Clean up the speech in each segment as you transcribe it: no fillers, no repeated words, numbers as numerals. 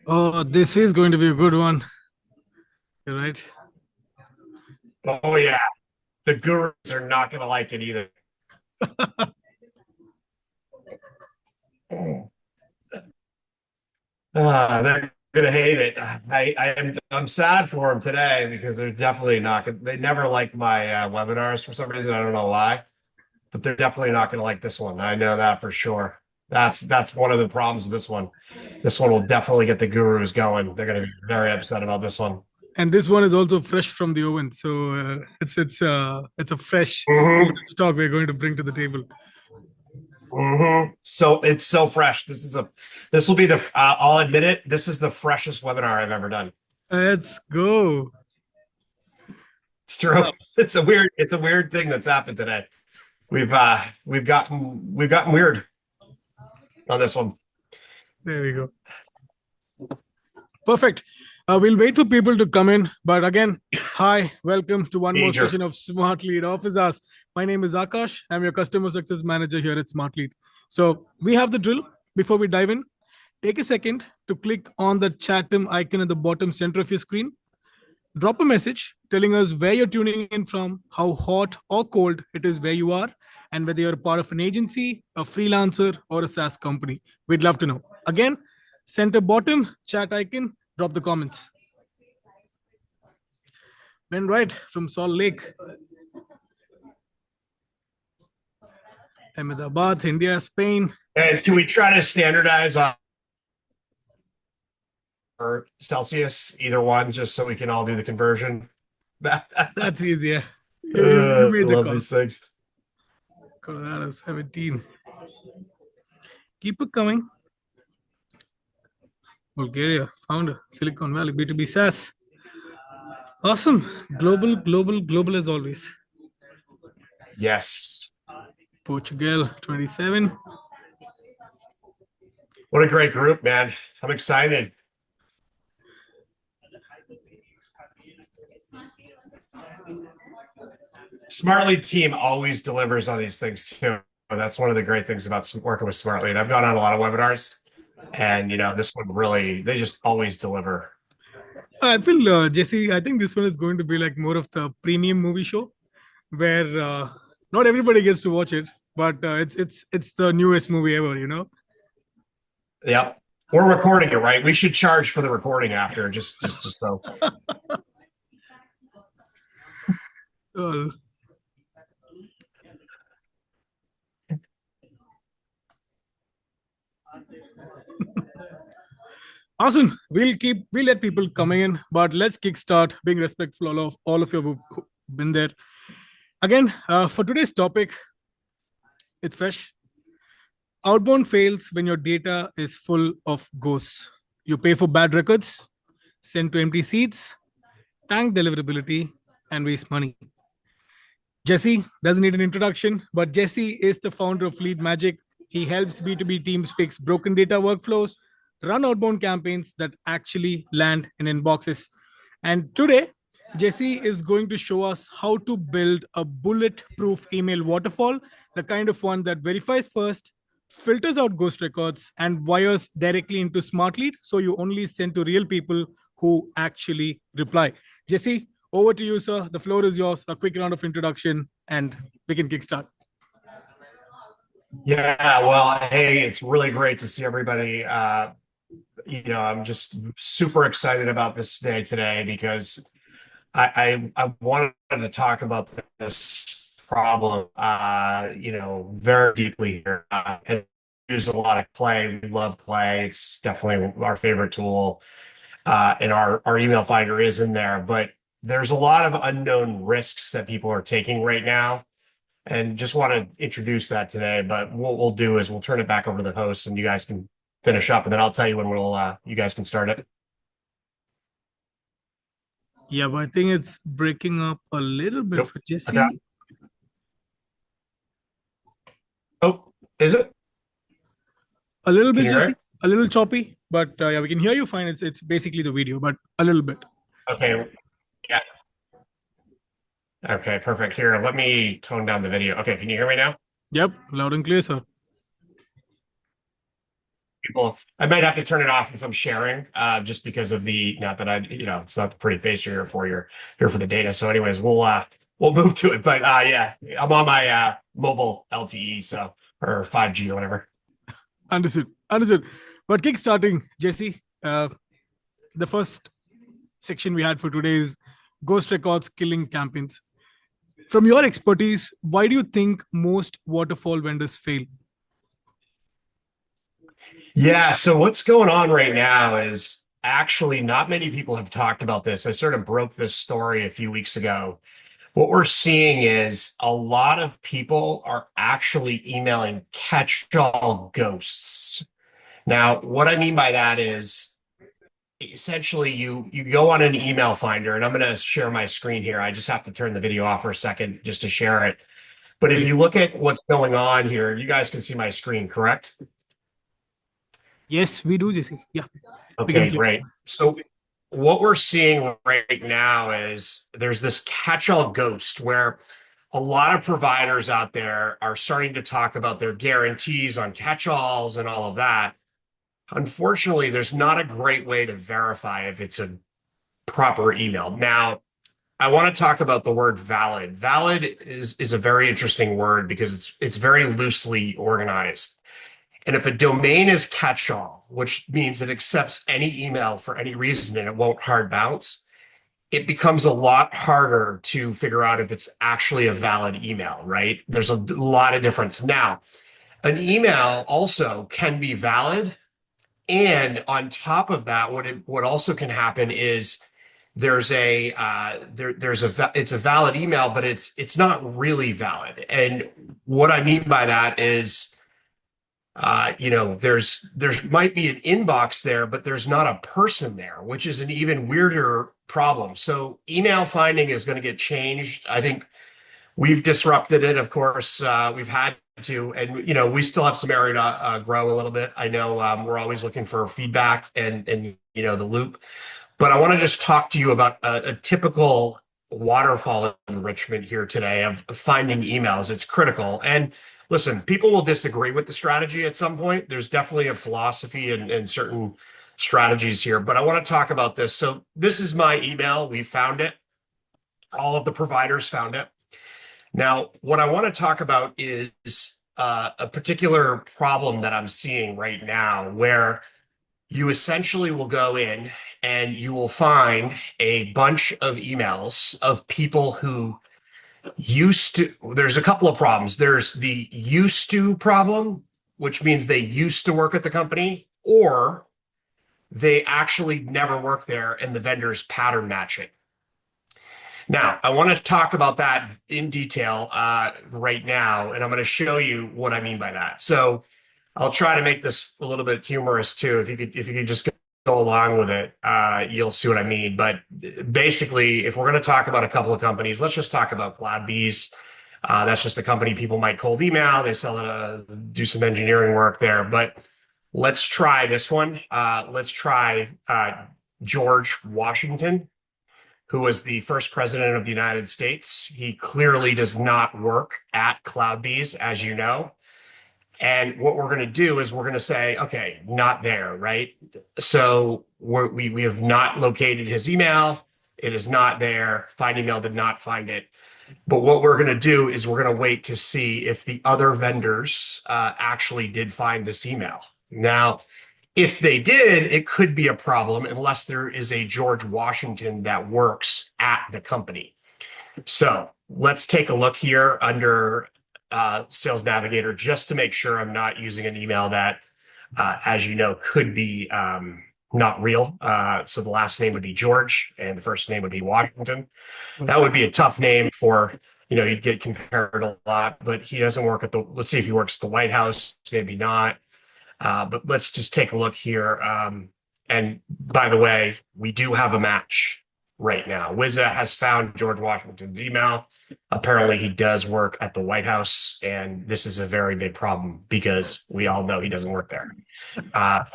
Oh, this is going to be a good one. You're right. Oh yeah, the gurus are not going to like it either. They're gonna hate it. I'm sad for them today because they're definitely not gonna. They never like my webinars for some reason. I don't know why, but they're definitely not gonna like this one. I know that for sure. That's one of the problems with this one. This one will definitely get the gurus going. They're gonna be very upset about this one. And this one is also fresh from the oven, so it's a fresh stock we're going to bring to the table. So it's so fresh. This will be the. I'll admit it. This is the freshest webinar I've ever done. Let's go. It's true. It's a weird thing that's happened today. We've gotten weird on this one. There we go. Perfect. We'll wait for people to come in. But again, hi, welcome to one more session of Smartlead Office Hours. My name is Akash. I'm your customer success manager here at Smartlead. So we have the drill. Before we dive in, take a second to click on the chat icon at the bottom center of your screen. Drop a message telling us where you're tuning in from, how hot or cold it is where you are, and whether you're a part of an agency, a freelancer, or a SaaS company. We'd love to know. Again, center bottom chat icon, drop the comments. Ben Wright from Salt Lake. Ahmedabad, India, Spain. And can we try to standardize on or Celsius, either one, just so we can all do the conversion? That's easier. You made the love call. These things. Colorado 17. Keep it coming. Bulgaria, founder, Silicon Valley, B2B SaaS. Awesome. Global as always. Yes. Portugal, 27. What a great group, man. I'm excited. Smartlead team always delivers on these things too. That's one of the great things about working with Smartlead. I've gone on a lot of webinars, and this one really, they just always deliver. I feel, Jesse, I think this one is going to be like more of the premium movie show where not everybody gets to watch it, but it's the newest movie ever, Yep. We're recording it, right? We should charge for the recording after, just so. Awesome. We'll let people coming in, but let's kickstart being respectful of all of you who've been there. Again, for today's topic, it's fresh. Outbound fails when your data is full of ghosts. You pay for bad records, send to empty seats, tank deliverability, and waste money. Jesse doesn't need an introduction, but Jesse is the founder of Leadmagic. He helps B2B teams fix broken data workflows, run outbound campaigns that actually land in inboxes. And today, Jesse is going to show us how to build a bulletproof email waterfall, the kind of one that verifies first, filters out ghost records, and wires directly into Smartlead, so you only send to real people who actually reply. Jesse, over to you, sir. The floor is yours. A quick round of introduction, and we can kickstart. Yeah, well, hey, it's really great to see everybody. I'm just super excited about this day today because I wanted to talk about this problem, very deeply here. And use a lot of Clay. We love Clay. It's definitely our favorite tool. And our email finder is in there, but there's a lot of unknown risks that people are taking right now. and just want to introduce that today. But what we'll do is we'll turn it back over to the host, and you guys can finish up, and then I'll tell you when you guys can start it. Yeah, but I think it's breaking up a little bit Nope. for Okay. Jesse. Oh, is it? A little Can bit, you hear Jesse. it? A little choppy, but yeah, we can hear you fine. It's basically the video, but a little bit. Okay. Yeah. Okay, perfect. Here, let me tone down the video. Okay, can you hear me now? Yep, loud and clear, sir. People, I might have to turn it off if I'm sharing, just because of the, not that it's not the pretty face you're here for. You're here for the data. So, anyways, we'll move to it. But yeah, I'm on my mobile LTE, so or 5G or whatever. Understood. Understood. But kickstarting, Jesse, the first section we had for today is ghost records killing campaigns. From your expertise, why do you think most waterfall vendors fail? Yeah, so what's going on right now is actually not many people have talked about this. I sort of broke this story a few weeks ago. What we're seeing is a lot of people are actually emailing catch-all ghosts. Now, what I mean by that is essentially you go on an email finder, and I'm going to share my screen here. I just have to turn the video off for a second just to share it. But if you look at what's going on here, you guys can see my screen, correct? Yes, we do, Jesse. Yeah, we can Okay, click. great. So what we're seeing right now is there's this catch-all ghost where a lot of providers out there are starting to talk about their guarantees on catch-alls and all of that. Unfortunately, there's not a great way to verify if it's a proper email. Now, I want to talk about the word valid. Valid is a very interesting word because it's very loosely organized. And if a domain is catch-all, which means it accepts any email for any reason and it won't hard bounce, it becomes a lot harder to figure out if it's actually a valid email, right? There's a lot of difference. Now, an email also can be valid. And on top of that, what also can happen is it's a valid email, but it's not really valid. And what I mean by that is there's might be an inbox there, but there's not a person there, which is an even weirder problem. So email finding is going to get changed. I think we've disrupted it. Of course, we've had to, and we still have some area to grow a little bit. I know we're always looking for feedback and the loop, but I want to just talk to you about a typical waterfall enrichment here today of finding emails. It's critical. And listen, people will disagree with the strategy at some point. There's definitely a philosophy and certain strategies here, but I want to talk about this. So this is my email. We found it. All of the providers found it. Now, what I want to talk about is a particular problem that I'm seeing right now where you essentially will go in and you will find a bunch of emails of people who there's a couple of problems. There's the used to problem, which means they used to work at the company, or they actually never worked there and the vendor's pattern matching. Now, I want to talk about that in detail right now, and I'm going to show you what I mean by that. So I'll try to make this a little bit humorous too. If you could just go along with it, you'll see what I mean. But basically, if we're going to talk about a couple of companies, let's just talk about CloudBees. That's just a company people might cold email. They sell it, do some engineering work there. But let's try this one. Let's try George Washington, who was the first president of the United States. He clearly does not work at CloudBees, as you know. And what we're going to do is we're going to say, okay, not there, right? So we have not located his email. It is not there. Find email did not find it. But what we're going to do is we're going to wait to see if the other vendors actually did find this email. Now, if they did, it could be a problem unless there is a George Washington that works at the company. So let's take a look here under Sales Navigator just to make sure I'm not using an email that, as you know, could be not real. So the last name would be George and the first name would be Washington. That would be a tough name for He'd get compared a lot, but he doesn't work at let's see if he works at the White House, maybe not. But let's just take a look here. And by the way, we do have a match right now. Wizza has found George Washington's email. Apparently, he does work at the White House, and this is a very big problem because we all know he doesn't work there.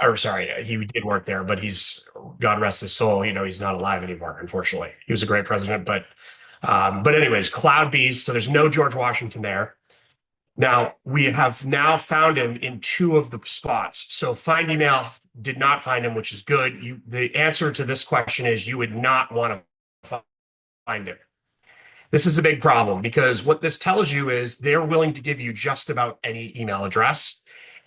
Or sorry, he did work there, but God rest his soul, he's not alive anymore, unfortunately. He was a great president, but anyways, Cloud Bees. So there's no George Washington there. Now, we have now found him in two of the spots. So find email did not find him, which is good. The answer to this question is you would not want to find him. This is a big problem because what this tells you is they're willing to give you just about any email address.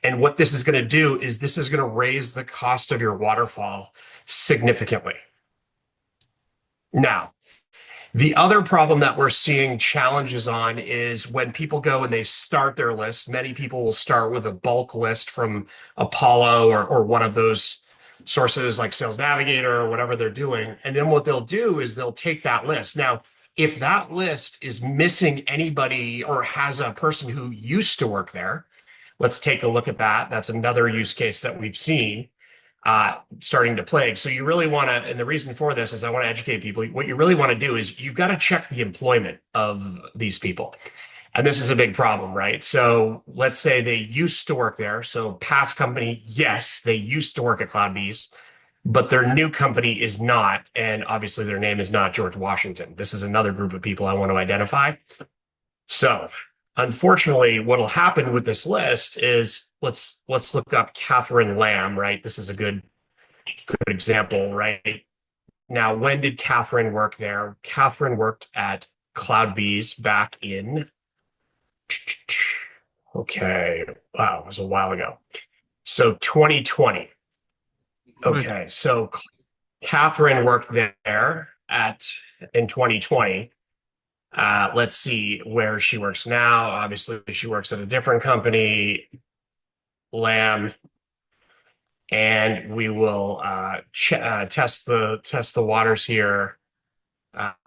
And what this is going to do is this is going to raise the cost of your waterfall significantly. Now, the other problem that we're seeing challenges on is when people go and they start their list, many people will start with a bulk list from Apollo or one of those sources like Sales Navigator or whatever they're doing. And then what they'll do is they'll take that list. Now, if that list is missing anybody or has a person who used to work there, let's take a look at that. That's another use case that we've seen starting to plague. So you really want to, and the reason for this is I want to educate people. What you really want to do is you've got to check the employment of these people. And this is a big problem, right? So let's say they used to work there. So past company, yes, they used to work at CloudBees, but their new company is not. And obviously their name is not George Washington. This is another group of people I want to identify. So unfortunately, what'll happen with this list is let's look up Catherine Lamb, right? This is a good example, right? Now, when did Catherine work there? Catherine worked at CloudBees back in, okay, wow, it was a while ago. So 2020. Okay, so Catherine worked there in 2020. Let's see where she works now. Obviously, she works at a different company, Lamb, and we will test the waters here.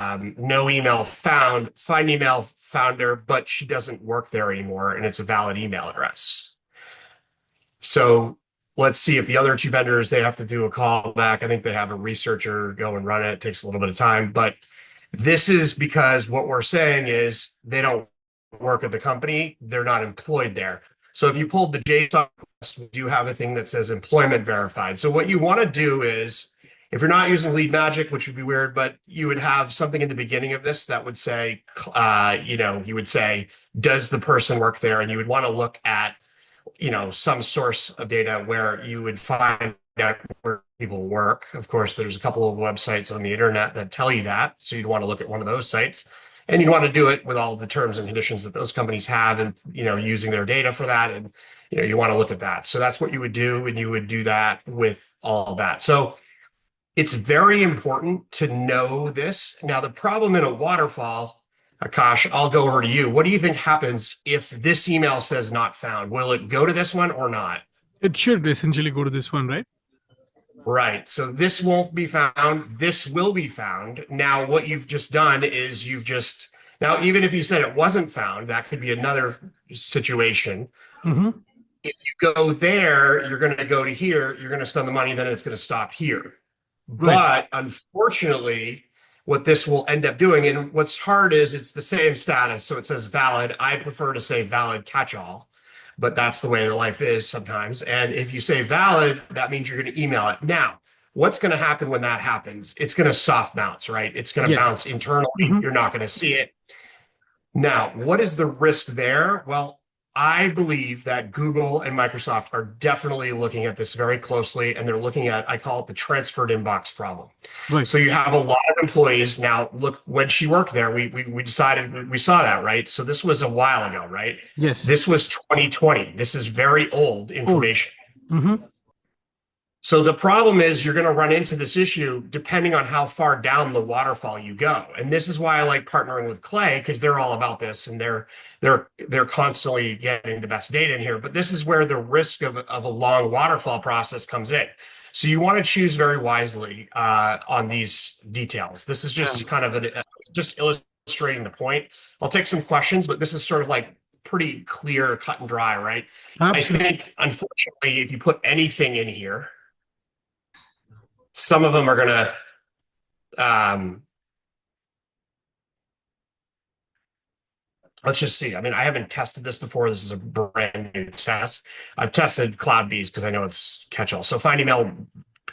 No email found. Find email found her, but she doesn't work there anymore, and it's a valid email address. So let's see if the other two vendors, they have to do a call back. I think they have a researcher go and run it. It takes a little bit of time, but this is because what we're saying is they don't work at the company. They're not employed there. So if you pulled the JSON, you have a thing that says employment verified. So what you want to do is, if you're not using Leadmagic, which would be weird, but you would have something in the beginning of this that would say, you would say, does the person work there? And you would want to look at, some source of data where you would find out where people work. Of course, there's a couple of websites on the internet that tell you that. So you'd want to look at one of those sites, and you'd want to do it with all of the terms and conditions that those companies have and, using their data for that. And, you want to look at that. So that's what you would do. And you would do that with all of that. So it's very important to know this. Now, the problem in a waterfall, Akash, I'll go over to you. What do you think happens if this email says not found? Will it go to this one or not? It should essentially go to this one, right? Right. So this won't be found. This will be found. Now, what you've just done is now, even if you said it wasn't found, that could be another situation. Mm-hmm. If you go there, you're going to go to here, you're going to spend the money, then it's going to stop here. Right. But unfortunately, what this will end up doing, and what's hard is it's the same status. So it says valid. I prefer to say valid catch-all, but that's the way the life is sometimes. And if you say valid, that means you're going to email it. Now, what's going to happen when that happens? It's going to soft bounce, right? It's going to bounce internally. Mm-hmm. You're not going to see it. Now, what is the risk there? Well, I believe that Google and Microsoft are definitely looking at this very closely, and they're looking at, I call it the transferred inbox problem. Right. So you have a lot of employees. Now, look, when she worked there, we decided, we saw that, right? So this was a while ago, right? Yes. This was 2020. This is very old information. Mm-hmm. So the problem is you're going to run into this issue depending on how far down the waterfall you go. And this is why I like partnering with Clay, because they're all about this and they're constantly getting the best data in here. But this is where the risk of a long waterfall process comes in. So you want to choose very wisely on these details. This is just kind of just illustrating illustrating the point. I'll take some questions, but this is sort of like pretty clear, cut and dry, right? I Absolutely. think, unfortunately, if you put anything in here, some of them are going to, let's just see. I mean, I haven't tested this before. This is a brand new test. I've tested CloudBees because I know it's catch-all. So find email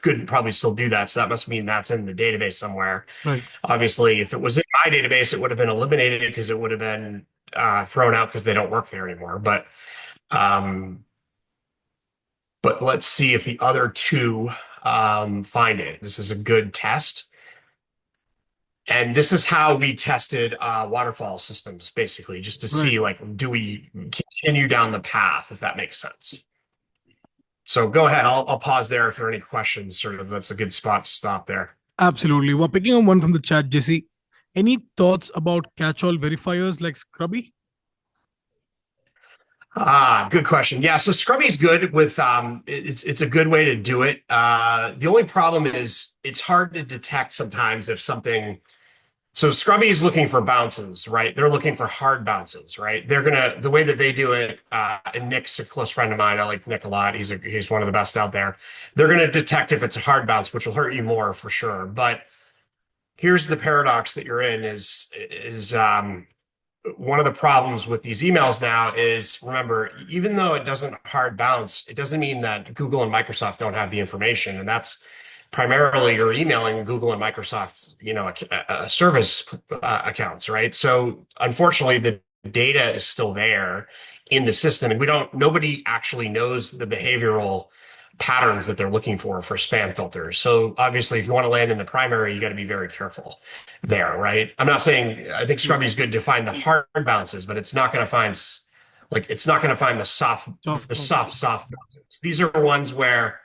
could probably still do that. So that must mean that's in the database somewhere. Right. Obviously, if it was in my database, it would have been eliminated because it would have been thrown out because they don't work there anymore. Um, but let's see if the other two find it. This is a good test. And this is how we tested waterfall systems, basically, just to Right. see, like, do we continue down the path, if that makes sense. So go ahead. I'll pause there if there are any questions. Sort of, that's a good spot to stop there. Absolutely. We're picking up one from the chat, Jesse. Any thoughts about catch-all verifiers like Scrubby? Good question. Yeah, so Scrubby is good with it's a good way to do it. The only problem is it's hard to detect sometimes if something. So Scrubby is looking for bounces, right? They're looking for hard bounces, right? They're gonna the way that they do it. And Nick's a close friend of mine. I like Nick a lot. He's one of the best out there. They're gonna detect if it's a hard bounce, which will hurt you more for sure. But here's the paradox that you're in is one of the problems with these emails now is, remember, even though it doesn't hard bounce, it doesn't mean that Google and Microsoft don't have the information. And that's primarily you're emailing Google and Microsoft, service accounts, right? So unfortunately, the data is still there in the system, and nobody actually knows the behavioral patterns that they're looking for spam filters. So obviously, if you want to land in the primary, you got to be very careful there, right? I'm not saying I think Scrubby is good to find the hard bounces, but it's not going to find the soft bounces. These are ones where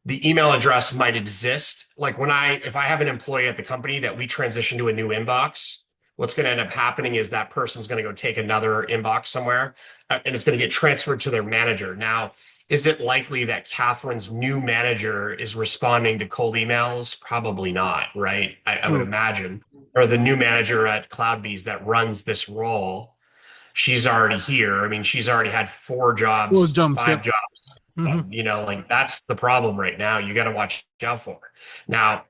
the email address might exist. Like if I have an employee at the company that we transition to a new inbox, what's going to end up happening is that person's going to go take another inbox somewhere, and it's going to get transferred to their manager. Now, is it likely that Catherine's new manager is responding to cold emails? Probably not, right? I would True. imagine. Or the new manager at CloudBees that runs this role, she's already here. I mean, she's already had 4 Those jobs, jumps. 5 Yep. jobs. Mm-hmm. Like that's the problem right now. You got to watch out for. Now,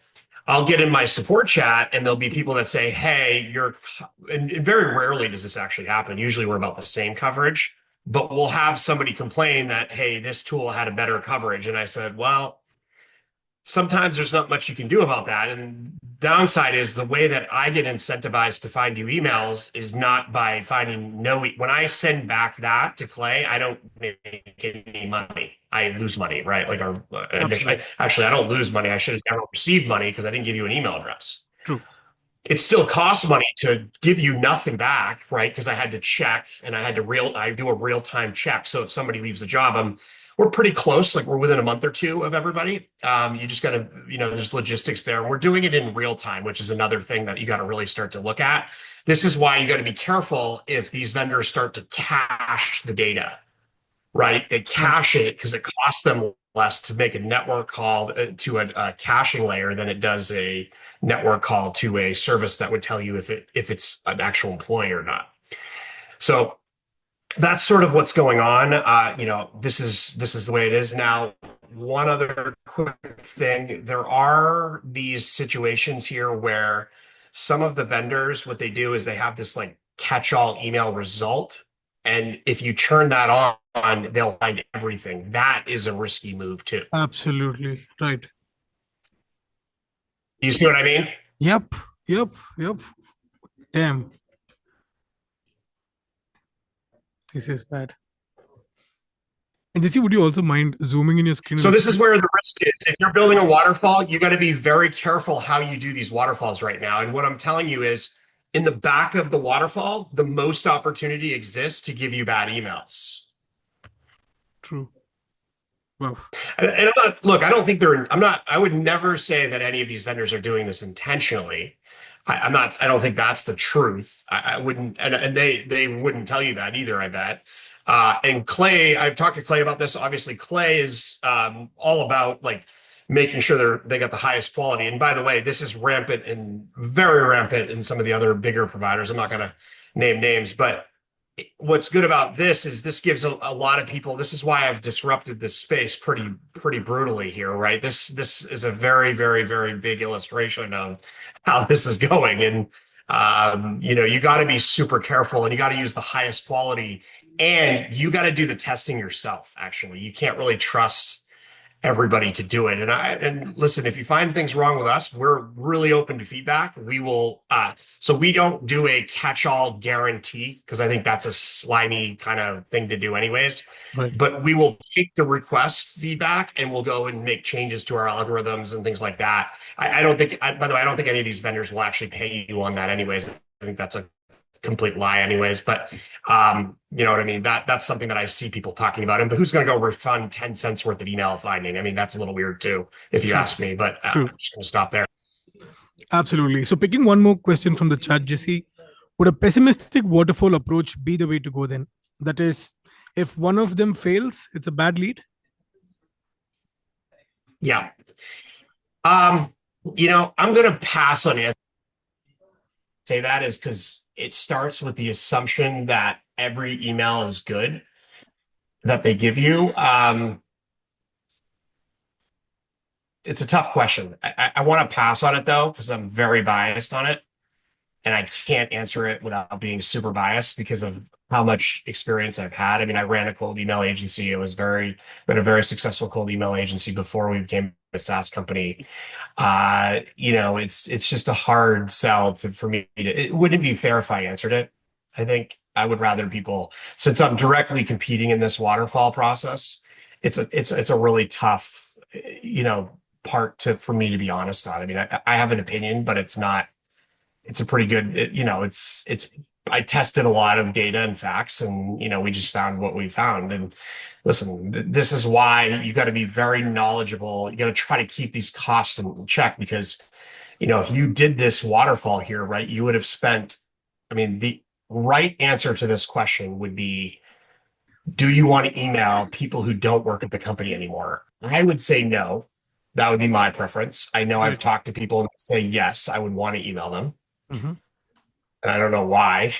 I'll get in my support chat and there'll be people that say, hey, and very rarely does this actually happen. Usually we're about the same coverage, but we'll have somebody complain that, hey, this tool had a better coverage. And I said, well, sometimes there's not much you can do about that. And downside is the way that I get incentivized to find you emails is not by finding when I send back that to Clay, I don't make any money. I lose money, right? Like actually, I don't lose money. I should have never received money because I didn't give you an email address. True. It still costs money to give you nothing back, right? Because I had to check and I do a real-time check. So if somebody leaves a job, we're pretty close, like we're within a month or 2 of everybody. You just got to, there's logistics there. We're doing it in real time, which is another thing that you got to really start to look at. This is why you got to be careful if these vendors start to cache the data, right? They cache it because it costs them less to make a network call to a caching layer than it does a network call to a service that would tell you if it's an actual employee or not. So that's sort of what's going on. This is the way it is now. One other quick thing: there are these situations here where some of the vendors, what they do is they have this like catch-all email result, and if you turn that on, they'll find everything. That is a risky move too. Absolutely. Right. You see what I mean? Yep. Damn. This is bad. And Jesse, would you also mind zooming in your screen? So this is where the risk is. If you're building a waterfall, you got to be very careful how you do these waterfalls right now. And what I'm telling you is, in the back of the waterfall, the most opportunity exists to give you bad emails. True. Wow. And I don't think I would never say that any of these vendors are doing this intentionally. I don't think that's the truth. I wouldn't, and they wouldn't tell you that either, I bet. And Clay, I've talked to Clay about this. Obviously, Clay is all about like making sure they got the highest quality. And by the way, this is rampant and very rampant in some of the other bigger providers. I'm not going to name names, but what's good about this is this gives a lot of people. This is why I've disrupted this space pretty brutally here, right? This is a very, very, very big illustration of how this is going. And you got to be super careful, and you got to use the highest quality, and you got to do the testing yourself. Actually, you can't really trust everybody to do it. And listen, if you find things wrong with us, we're really open to feedback. We will, so we don't do a catch-all guarantee, because I think that's a slimy kind of thing to do anyways. Right. But we will take the request feedback and we'll go and make changes to our algorithms and things like that. I don't think, by the way, I don't think any of these vendors will actually pay you on that anyways. I think that's a complete lie anyways, but you know what I mean? That's something that I see people talking about. And but who's going to go refund 10 cents worth of email finding? I mean, that's a little weird too, if you ask me, but I'm just going to stop there. Absolutely. So picking one more question from the chat, Jesse, would a pessimistic waterfall approach be the way to go then? That is, if one of them fails, it's a bad lead? Yeah. I'm going to pass on it. Say that is because it starts with the assumption that every email is good that they give you. It's a tough question. I want to pass on it though, because I'm very biased on it, and I can't answer it without being super biased because of how much experience I've had. I mean, I ran a cold email agency. It was been a very successful cold email agency before we became a SaaS company. It's just a hard sell for me. It wouldn't be fair if I answered it. I think I would rather people, since I'm directly competing in this waterfall process, it's a really tough, part for me to be honest on. I mean, I have an opinion, but it's a pretty good, I tested a lot of data and facts, and we just found what we found. And listen, this is why you got to be very knowledgeable. You got to try to keep these costs in check, because if you did this waterfall here, right, you would have spent. I mean, the right answer to this question would be, do you want to email people who don't work at the company anymore? I would say no. That would be my preference. I know I've talked to people and say yes, I would want to email them. Mm-hmm. And I don't know why,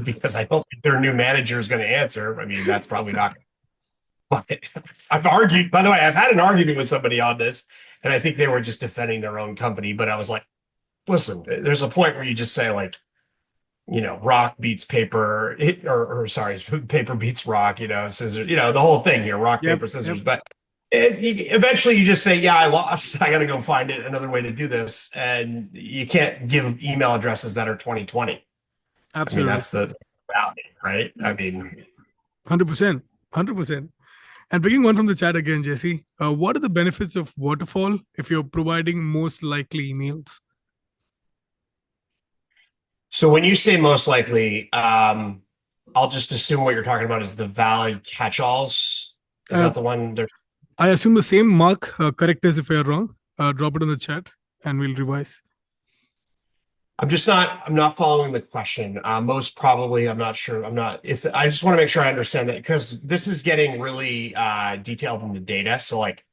because I don't think their new manager is going to answer. I mean, that's probably not. But I've argued, by the way, I've had an argument with somebody on this, and I think they were just defending their own company. But I was like, listen, there's a point where you just say, like, rock beats paper, or sorry, paper beats rock, scissors, the whole thing here, rock, paper, scissors. But eventually you just say, yeah, I lost. I got to go find another way to do this. And you can't give email addresses that are 2020. Absolutely. I mean, that's the reality, right? I mean, 100%. 100%. And picking one from the chat again, Jesse, what are the benefits of Waterfall if you're providing most likely emails? So when you say most likely, I'll just assume what you're talking about is the valid catch-alls. Is that the one? I assume the same. Mark, correct us if you're wrong. Drop it in the chat and we'll revise. I'm not following the question. Most probably, I'm not sure. I just want to make sure I understand that, because this is getting really detailed in the data. So like,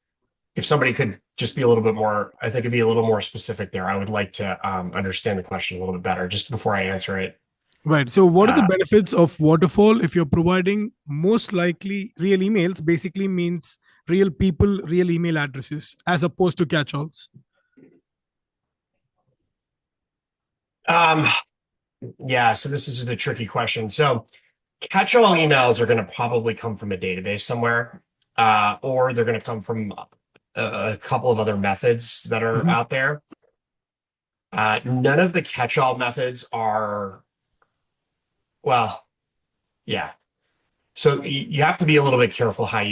if somebody could just be a little bit more, I think it'd be a little more specific there. I would like to understand the question a little bit better just before I answer it. Right. So what are the benefits of Waterfall if you're providing most likely real emails? Basically means real people, real email addresses, as opposed to catch-alls. Yeah, so this is the tricky question. So catch-all emails are going to probably come from a database somewhere, or they're going to come from a couple of other methods that are out there. None of the catch-all methods are, well, yeah. So you have to be a little bit careful how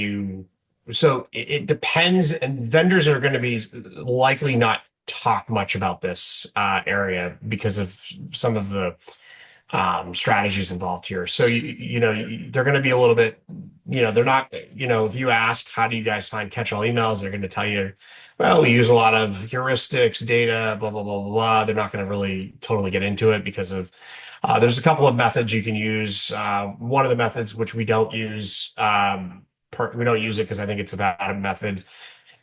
so it depends, and vendors are going to be likely not talk much about this area because of some of the strategies involved here. So, they're going to be a little bit, they're not, if you asked, how do you guys find catch-all emails? They're going to tell you, well, we use a lot of heuristics, data, blah, blah, blah, blah, blah. They're not going to really totally get into it because of, there's a couple of methods you can use. One of the methods, which we don't use, we don't use it because I think it's a bad method,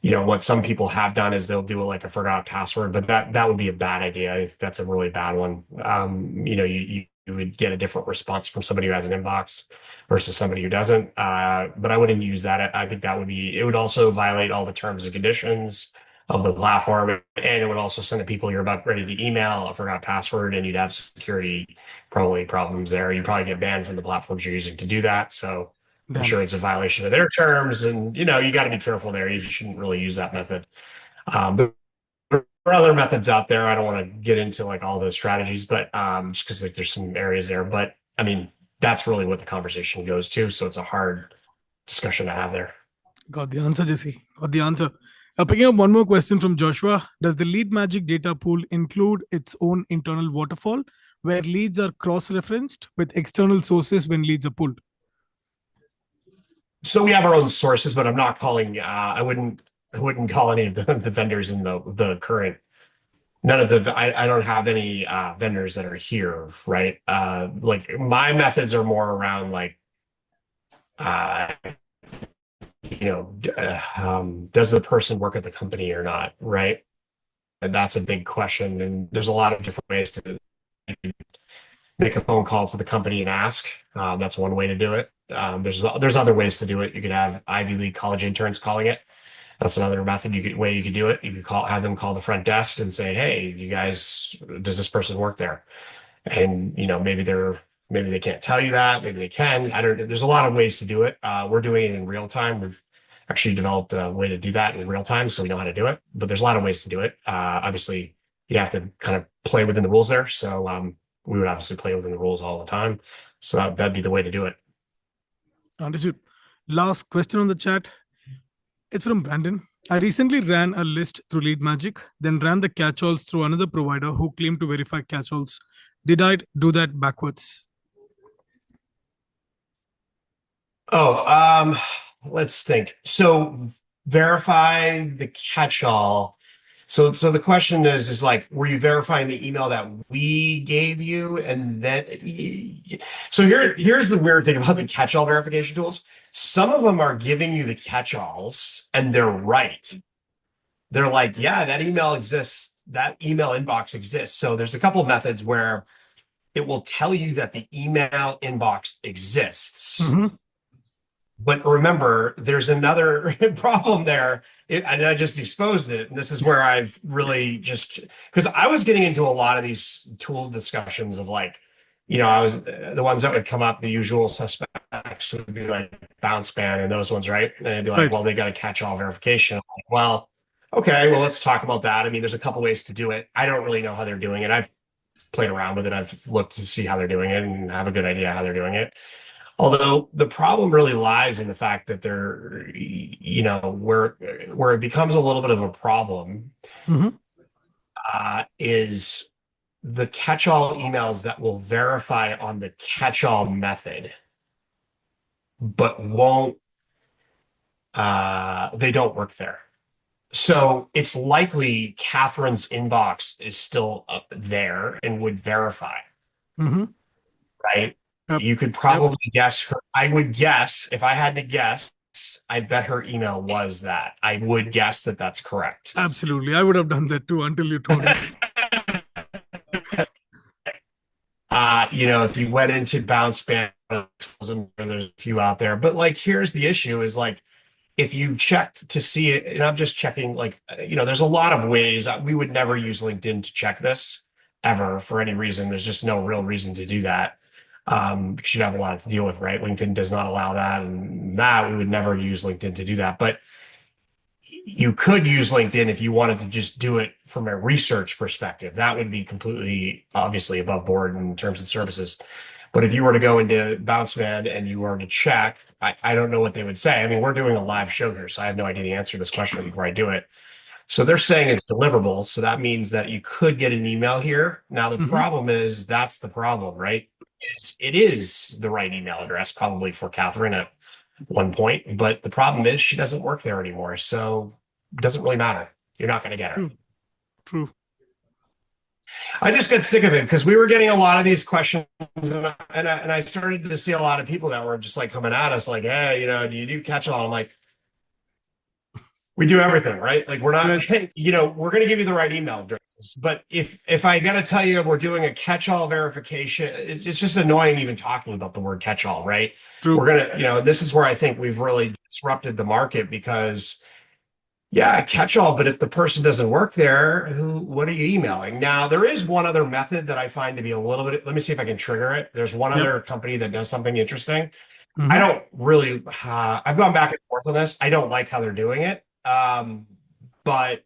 what some people have done is they'll do like a forgot password, but that would be a bad idea. I think that's a really bad one. You would get a different response from somebody who has an inbox versus somebody who doesn't. But I wouldn't use that. I think it would also violate all the terms and conditions of the platform, and it would also send to people you're about ready to email a forgot password, and you'd have security probably problems there. You'd probably get banned from the platforms you're using to do that. So I'm Damn. sure it's a violation of their terms, and you got to be careful there. You shouldn't really use that method. There are other methods out there. I don't want to get into like all those strategies, but just because like there's some areas there. But I mean, that's really what the conversation goes to. So it's a hard discussion to have there. Got the answer, Jesse. Got the answer. Picking up one more question from Joshua. Does the Leadmagic data pool include its own internal waterfall where leads are cross-referenced with external sources when leads are pulled? So we have our own sources, but I'm not calling. I wouldn't call any of the vendors in the current. None of the. I don't have any vendors that are here, right? Like my methods are more around like uh, does the person work at the company or not, right? And that's a big question. And there's a lot of different ways to make a phone call to the company and ask. That's one way to do it. There's other ways to do it. You could have Ivy League college interns calling it. That's another method way you could do it. You could have them call the front desk and say, "Hey, you guys, does this person work there?" And maybe they can't tell you that. Maybe they can. I don't. There's a lot of ways to do it. We're doing it in real time. We've actually developed a way to do that in real time, so we know how to do it. But there's a lot of ways to do it. Obviously, you have to kind of play within the rules there. So we would obviously play within the rules all the time. So that'd be the way to do it. Understood. Last question on the chat. It's from Brandon. I recently ran a list through Leadmagic, then ran the catch-alls through another provider who claimed to verify catch-alls. Did I do that backwards? Oh, let's think. So verify the catch-all. So the question is like, were you verifying the email that we gave you? And then, so here's the weird thing about the catch-all verification tools. Some of them are giving you the catch-alls and they're right. They're like, yeah, that email exists. That email inbox exists. So there's a couple of methods where it will tell you that the email inbox exists. Mm-hmm. But remember, there's another problem there, and I just exposed it. And this is where I've really just because I was getting into a lot of these tool discussions of like, I was the ones that would come up, the usual suspects would be like bounce ban and those ones, right? And it'd be like, Right. well, they got to catch all verification. I'm like, well, okay, well, let's talk about that. I mean, there's a couple ways to do it. I don't really know how they're doing it. I've played around with it. I've looked to see how they're doing it and have a good idea how they're doing it. Although the problem really lies in the fact that where it becomes a little bit of a problem Mm-hmm. is the catch-all emails that will verify on the catch-all method, but won't they don't work there. So it's likely Catherine's inbox is still up there and would verify. Mm-hmm. Right? Yep. You could probably guess her. I would guess, if I had to guess, I bet her email was that. I would guess that that's correct. Absolutely. I would have done that too until you told me. If you went into bounce ban, there's a few out there. But like, here's the issue is like, if you checked to see it, and I'm just checking, like, there's a lot of ways. We would never use LinkedIn to check this ever for any reason. There's just no real reason to do that. Because you'd have a lot to deal with, right? LinkedIn does not allow that, and we would never use LinkedIn to do that. But you could use LinkedIn if you wanted to just do it from a research perspective. That would be completely, obviously, above board in terms of services. But if you were to go into BounceMan and you were to check, I don't know what they would say. I mean, we're doing a live show here, so I have no idea the answer to this question before I do it. So they're saying it's deliverable. So that means that you could get an email here. Now, the problem is that's the problem, right? It is the right email address, probably for Catherine at one point. But the problem is she doesn't work there anymore. So it doesn't really matter. You're not going to get her. True. I just got sick of it because we were getting a lot of these questions, and I started to see a lot of people that were just like coming at us like, hey, do you do catch all? I'm like, We do everything, right? Like we're not, Right. we're going to give you the right email addresses. But if I got to tell you we're doing a catch-all verification, it's just annoying even talking about the word catch-all, right? We're True. going to, this is where I think we've really disrupted the market because yeah, catch-all, but if the person doesn't work there, what are you emailing? Now, there is one other method that I find to be a little bit, let me see if I can trigger it. There's one Yep. other company that does something interesting. I Mm-hmm. don't really, I've gone back and forth on this. I don't like how they're doing it. But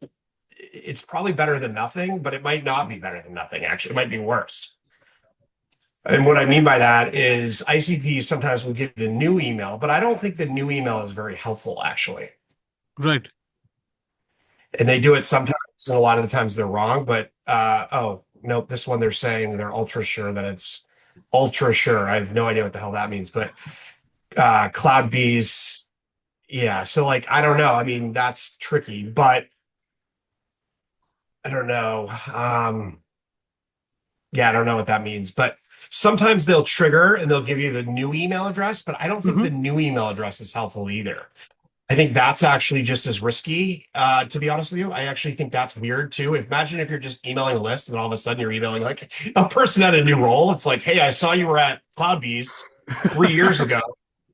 it's probably better than nothing, but it might not be better than nothing. Actually, it might be worse. And what I mean by that is ICPs sometimes will give you the new email, but I don't think the new email is very helpful, actually. Right. And they do it sometimes, and a lot of the times they're wrong. But oh, nope, this one they're saying they're ultra sure that it's ultra sure. I have no idea what the hell that means, but Cloud Bees, yeah. So like, I don't know. I mean, that's tricky, but I don't know. Yeah, I don't know what that means, but sometimes they'll trigger and they'll give you the new email address, but I don't think the Mm-hmm. new email address is helpful either. I think that's actually just as risky, to be honest with you. I actually think that's weird too. Imagine if you're just emailing a list and all of a sudden you're emailing like a person at a new role. It's like, hey, I saw you were at CloudBees 3 years ago,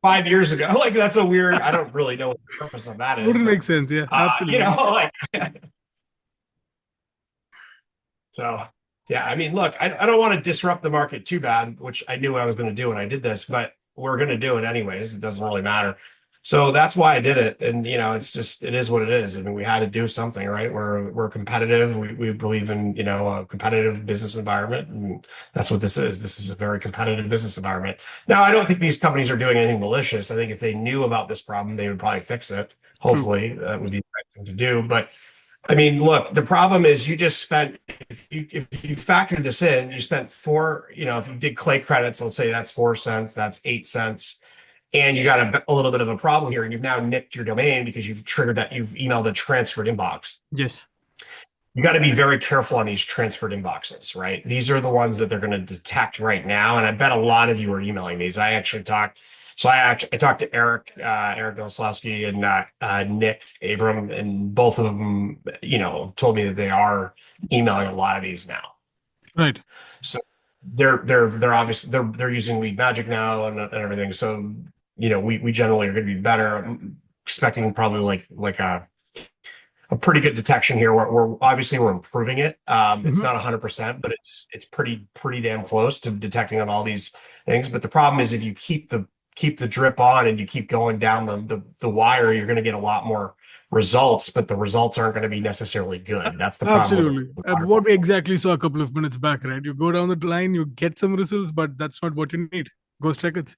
5 years ago. Like that's a weird, I don't really know what the purpose of that is, Wouldn't but make sense. Yeah. Absolutely. like so yeah, I mean, look, I don't want to disrupt the market too bad, which I knew I was going to do when I did this, but we're going to do it anyways. It doesn't really matter. So that's why I did it. And it's just it is what it is. I mean, we had to do something, right? We're competitive. We believe in, a competitive business environment. And that's what this is. This is a very competitive business environment. Now, I don't think these companies are doing anything malicious. I think if they knew about this problem, they would probably fix it. True. Hopefully, that would be the right thing to do. But I mean, look, the problem is you just spent if you factored this in, you spent if you did clay credits, let's say that's 4 cents, that's 8 cents, and you got a little bit of a problem here, and you've now nicked your domain because you've triggered that you've emailed a transferred inbox. Yes. You got to be very careful on these transferred inboxes, right? These are the ones that they're going to detect right now, and I bet a lot of you are emailing these. I talked to Eric Goslowski and Nick Abram, and both of them, told me that they are emailing a lot of these now. Right. So they're obviously they're using Leadmagic now and everything. So we generally are going to be better. I'm expecting probably like a pretty good detection here. We're obviously we're improving it. It's Mm-hmm. not 100%, but it's pretty damn close to detecting on all these things. But the problem is if you keep the drip on and you keep going down the wire, you're going to get a lot more results, but the results aren't going to be necessarily good. That's the problem with Absolutely. the What waterfall. we exactly saw a couple of minutes back, right? You go down the line, you get some results, but that's not what you need. Ghost records.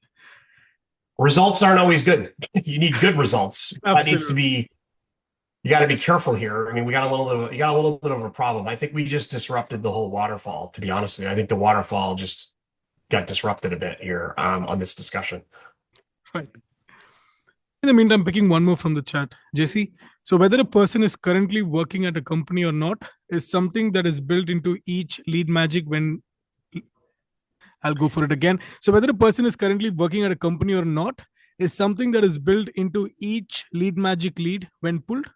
Results aren't always good. You need good results. That needs to Absolutely. be. You got to be careful here. I mean, you got a little bit of a problem. I think we just disrupted the whole waterfall. To be honest with you, I think the waterfall just got disrupted a bit here on this discussion. Right. In the meantime, picking one more from the chat, JC. So, whether a person is currently working at a company or not is something that is built into each lead magic when I'll go for it again. So, whether a person is currently working at a company or not is something that is built into each lead magic lead when pulled.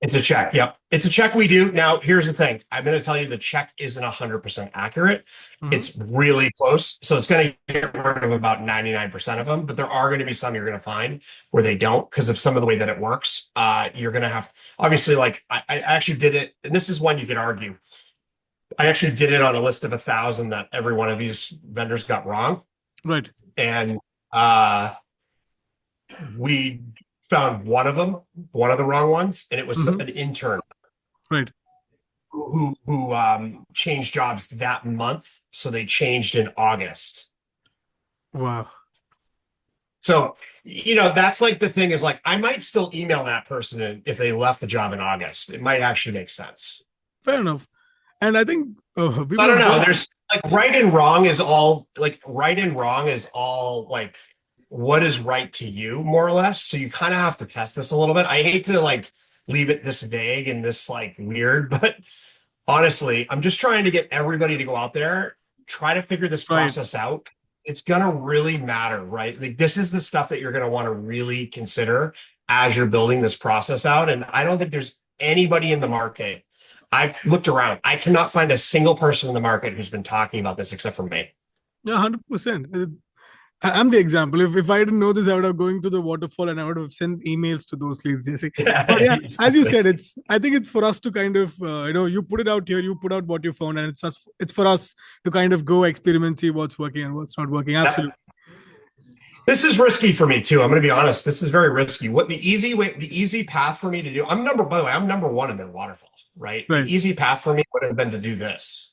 It's a check. Yep. It's a check we do. Now, here's the thing. I'm going to tell you the check isn't 100% accurate. Mm-hmm. It's really close. So it's going to get rid of about 99% of them, but there are going to be some you're going to find where they don't because of some of the way that it works. You're going to have, obviously, like I actually did it. And this is one you could argue. I actually did it on a list of 1,000 that every one of these vendors got wrong. Right. And we found one of the wrong ones, and it was Mm-hmm. an intern Right. who changed jobs that month. So they changed in August. Wow. So, that's like the thing is like, I might still email that person if they left the job in August. It might actually make sense. Fair enough. And I think I people don't have know. got. There's like right and wrong is all like what is right to you, more or less. So you kind of have to test this a little bit. I hate to like leave it this vague and this like weird, but honestly, I'm just trying to get everybody to go out there, try to figure this Right. process out. It's gonna really matter, right? Like this is the stuff that you're gonna want to really consider as you're building this process out. And I don't think there's anybody in the market. I've looked around. I cannot find a single person in the market who's been talking about this except for me. Yeah, 100%. I'm the example. If I didn't know this, I would have going to the waterfall and I would have sent emails to those leads, Jesse. Yeah, But yeah, as you exactly. said, I think it's for us to kind of you put it out here, you put out what you found, and it's for us to kind of go experiment, see what's working and what's not working. Yeah. Absolutely. This is risky for me too. I'm going to be honest. This is very risky. What the easy way, the easy path for me to do, by the way, I'm number one in the waterfall, right? The Right. easy path for me would have been to do this.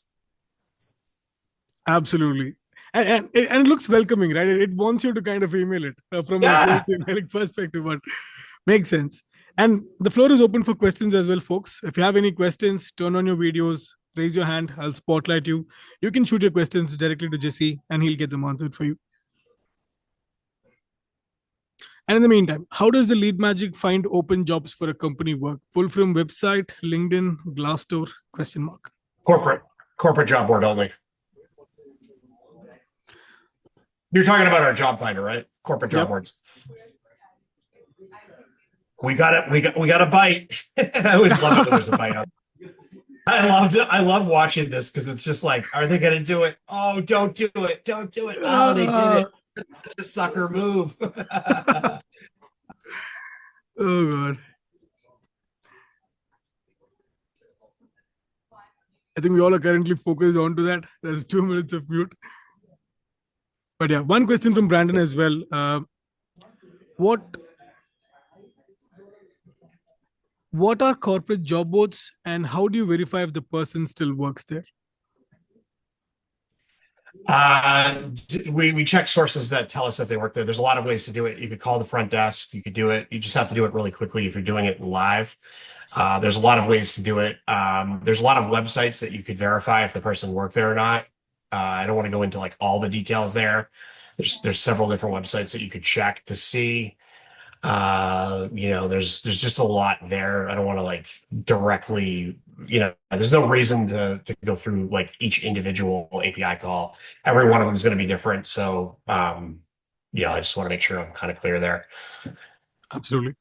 Absolutely. And it looks welcoming, right? It wants you to kind of email it from a sales Yeah. emailing perspective, but makes sense. And the floor is open for questions as well, folks. If you have any questions, turn on your videos, raise your hand. I'll spotlight you. You can shoot your questions directly to Jesse and he'll get them answered for you. And in the meantime, how does the Leadmagic find open jobs for a company work? Pull from website, LinkedIn, Glassdoor, question mark. Corporate job board only. You're talking about our job finder, right? Corporate job boards. We got it. We got a bite. I always love it when there's a bite on. I love watching this because it's just like, are they going to do it? Oh, don't do it. Don't do it. Oh, they did it. It's a sucker move. Oh, God. I think we all are currently focused onto that. There's 2 minutes of mute. But yeah, one question from Brandon as well. What are corporate job boards and how do you verify if the person still works there? We check sources that tell us if they work there. There's a lot of ways to do it. You could call the front desk. You could do it. You just have to do it really quickly if you're doing it live. There's a lot of ways to do it. There's a lot of websites that you could verify if the person worked there or not. I don't want to go into like all the details there. There's several different websites that you could check to see. There's just a lot there. I don't want to like directly, there's no reason to go through like each individual API call. Every one of them is going to be different. So, I just want to make sure I'm kind of clear there. Absolutely.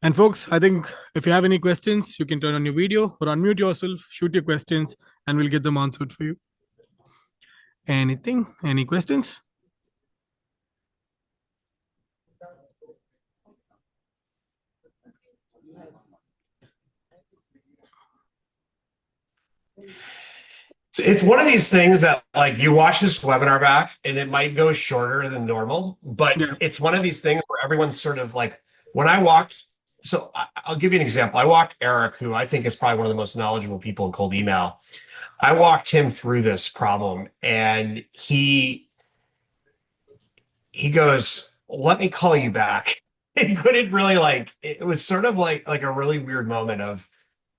And folks, I think if you have any questions, you can turn on your video or unmute yourself, shoot your questions, and we'll get them answered for you. Any questions? It's one of these things that like you watch this webinar back and it might go shorter than normal, but it's one of these things where everyone's sort of like, when I walked, so I'll give you an example. I walked Eric, who I think is probably one of the most knowledgeable people in cold email. I walked him through this problem and he goes, let me call you back. He couldn't really it was sort of like a really weird moment of,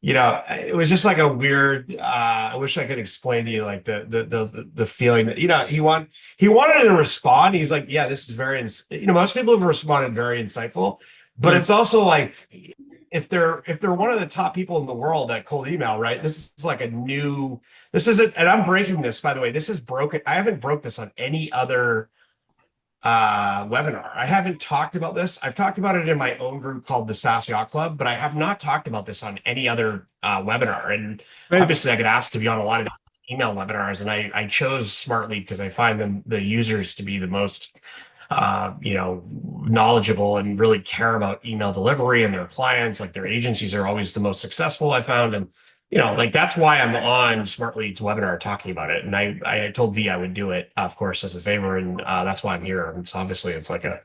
it was just like a weird, I wish I could explain to you like the feeling that, he wanted to respond. He's like, yeah, this is very, most people have responded very insightful, but it's also like, if they're one of the top people in the world at cold email, right? This is like this isn't, and I'm breaking this, by the way, this is broken. I haven't broke this on any other webinar. I haven't talked about this. I've talked about it in my own group called the SaaS Yacht Club, but I have not talked about this on any other webinar. And obviously I get asked to be on a lot of email webinars, and I chose Smartlead because I find the users to be the most knowledgeable and really care about email delivery, and their clients, like their agencies, are always the most successful, I found. And that's why I'm on Smartlead's webinar talking about it. And I told V I would do it, of course, as a favor. And that's why I'm here. And so obviously it's a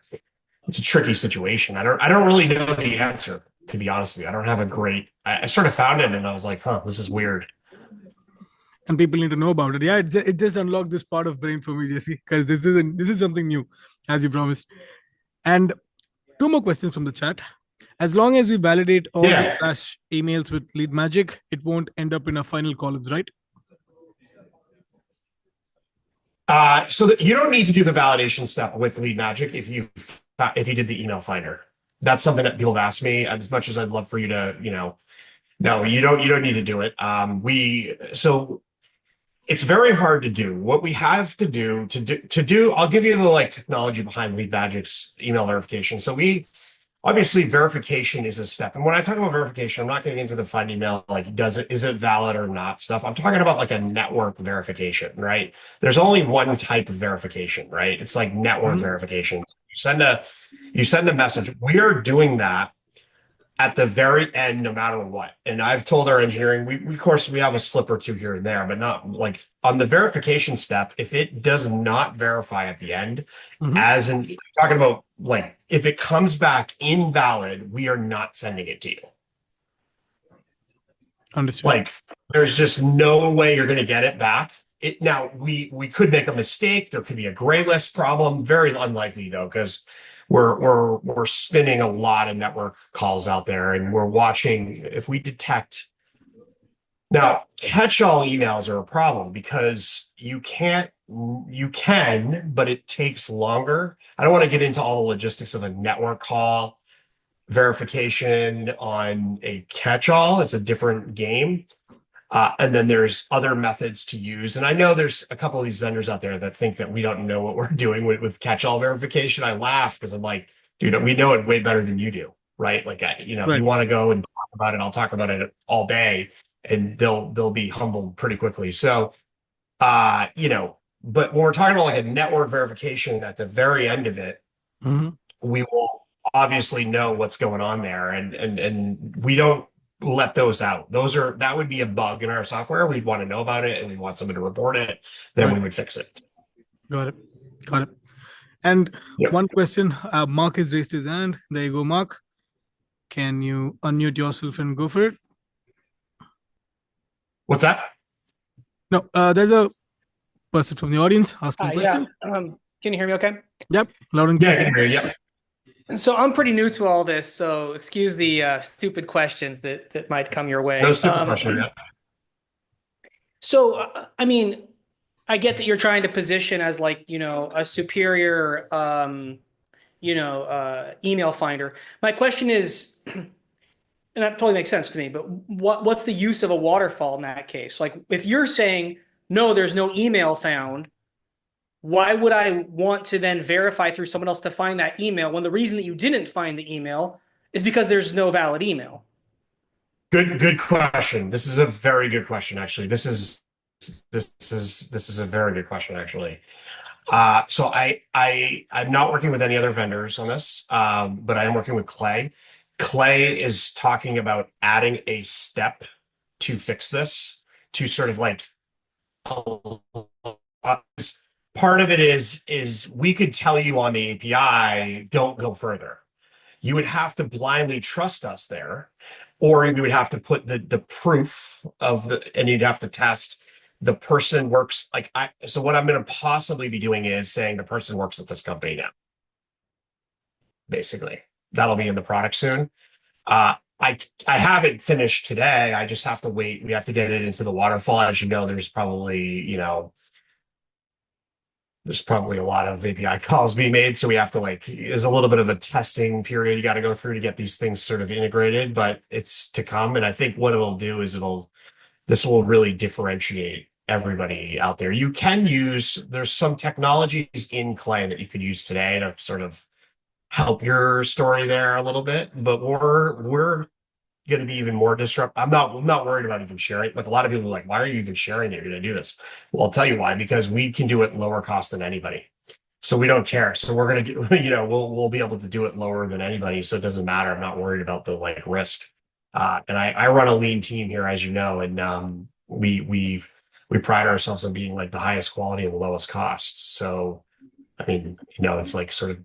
tricky situation. I don't really know the answer, to be honest with you. I don't have I sort of found it and I was like, this is weird. And people need to know about it. Yeah, it just unlocked this part of brain for me, Jesse, because this is something new, as you promised. And 2 more questions from the chat. As long as we validate all the trash emails with Leadmagic, it won't end up in our final columns, right? So that you don't need to do the validation step with Leadmagic if you did the email finder. That's something that people have asked me. As much as I'd love for you to, no, you don't need to do it. So it's very hard to do. What we have to do, I'll give you the technology behind Leadmagic's email verification. So we obviously verification is a step. And when I talk about verification, I'm not getting into the find email, like is it valid or not stuff. I'm talking about like a network verification, right? There's only one type of verification, right? It's like network Mhm. verification. You send a message. We are doing that at the very end, no matter what. And I've told our engineering, we of course we have a slip or two here and there, but not like on the verification step. If it does not verify at the end, Mhm. as in talking about like if it comes back invalid, we are not sending it to you. Understood. Like there's just no way you're going to get it back. It now we could make a mistake. There could be a gray list problem. Very unlikely though, because we're spinning a lot of network calls out there, and we're watching if we detect. Now, catch-all emails are a problem because you can, but it takes longer. I don't want to get into all the logistics of a network call verification on a catch-all. It's a different game. And then there's other methods to use. And I know there's a couple of these vendors out there that think that we don't know what we're doing with catch-all verification. I laugh because I'm like, dude, we know it way better than you do, right? Like, if Right. you want to go and talk about it, I'll talk about it all day, and they'll be humbled pretty quickly. So, but when we're talking about like a network verification at the very end of it, Mhm. we will obviously know what's going on there, and we don't let those out. That would be a bug in our software. We'd want to know about it and we want someone to report it, then Right. we would fix it. Got it. Got it. And Yep. one question, Mark has raised his hand. There you go, Mark. Can you unmute yourself and go for it? What's that? No, there's a person from the audience asking a Hi, yeah. question. Can you hear me okay? Yep, loud and Yeah, I clear. can hear you. Yep. So I'm pretty new to all this, so excuse the stupid questions that might come your No way. stupid question. Yeah. I mean, I get that you're trying to position as like, a superior, email finder. My question is, and that totally makes sense to me, but what's the use of a waterfall in that case? Like, if you're saying, no, there's no email found, why would I want to then verify through someone else to find that email when the reason that you didn't find the email is because there's no valid email? Good question. This is a very good question, actually. This is a very good question, actually. So I'm not working with any other vendors on this, but I am working with Clay. Clay is talking about adding a step to fix this, to sort of like part of it is we could tell you on the API, don't go further. You would have to blindly trust us there, or you would have to put the proof of and you'd have to test the person works like so what I'm going to possibly be doing is saying the person works at this company now. Basically, that'll be in the product soon. I have it finished today. I just have to wait. We have to get it into the waterfall. As you know, there's probably a lot of API calls being made. So we have to there's a little bit of a testing period you got to go through to get these things sort of integrated, but it's to come. And I think what it'll do is this will really differentiate everybody out there. There's some technologies in Clay that you could use today to sort of help your story there a little bit, but we're going to be even more disruptive. I'm not worried about even sharing. Like a lot of people are like, why are you even sharing that you're going to do this? Well, I'll tell you why, because we can do it lower cost than anybody. So we don't care. So we're going to get, we'll be able to do it lower than anybody. So it doesn't matter. I'm not worried about the risk. And I run a lean team here, as you know, and we pride ourselves on being like the highest quality and the lowest cost. So, I mean, it's like sort of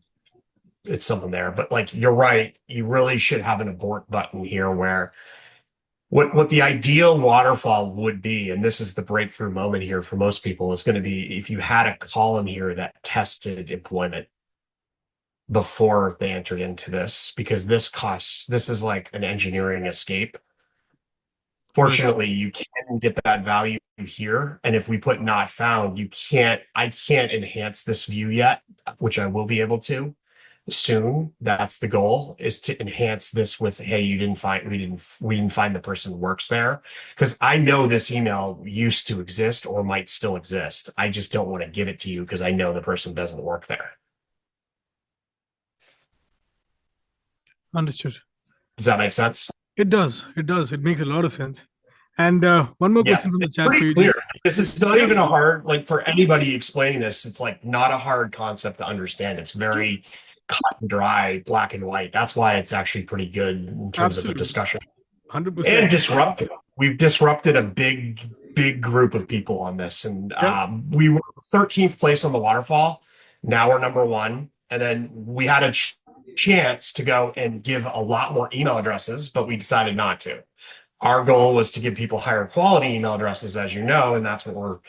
it's something there, but you're right. You really should have an abort button here where what the ideal waterfall would be, and this is the breakthrough moment here for most people, is going to be if you had a column here that tested employment before they entered into this, because this is like an engineering escape. Right. Fortunately, you can get that value here. And if we put not found, I can't enhance this view yet, which I will be able to soon. That's the goal, is to enhance this with, hey, we didn't find the person who works there. Because I know this email used to exist or might still exist. I just don't want to give it to you because I know the person doesn't work there. Understood. Does that make sense? It does. It does. It makes a lot of sense. And one more Yeah, question from the it's chat for pretty you. clear. Just, This is not even a hard, like for anybody explaining this, it's like not a hard concept to understand. It's very cut and dry, black and white. That's why it's actually pretty good in terms of a absolutely. discussion. 100%. And disruptive. We've disrupted a big group of people on this. And Yeah. we were 13th place on the waterfall. Now we're number one. And then we had a chance to go and give a lot more email addresses, but we decided not to. Our goal was to give people higher quality email addresses, as you know, and that's what we're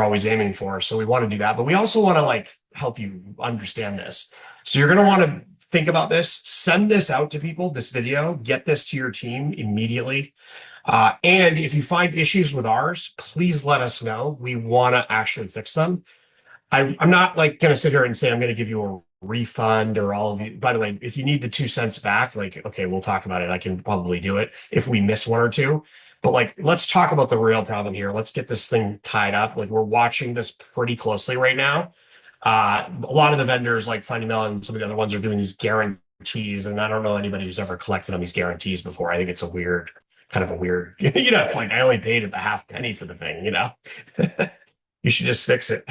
always aiming for. So we want to do that, but we also want to like help you understand this. So you're going to want to think about this, send this out to people, this video, get this to your team immediately. And if you find issues with ours, please let us know. We want to actually fix them. I'm not like going to sit here and say I'm going to give you a refund or all of the, by the way, if you need the 2 cents back, like, okay, we'll talk about it. I can probably do it if we miss one or two, but like, let's talk about the real problem here. Let's get this thing tied up. Like we're watching this pretty closely right now. A lot of the vendors like Funnymail and some of the other ones are doing these guarantees. And I don't know anybody who's ever collected on these guarantees before. I think it's a weird, kind of a weird, it's like I only paid a half penny for the thing, you should just fix it.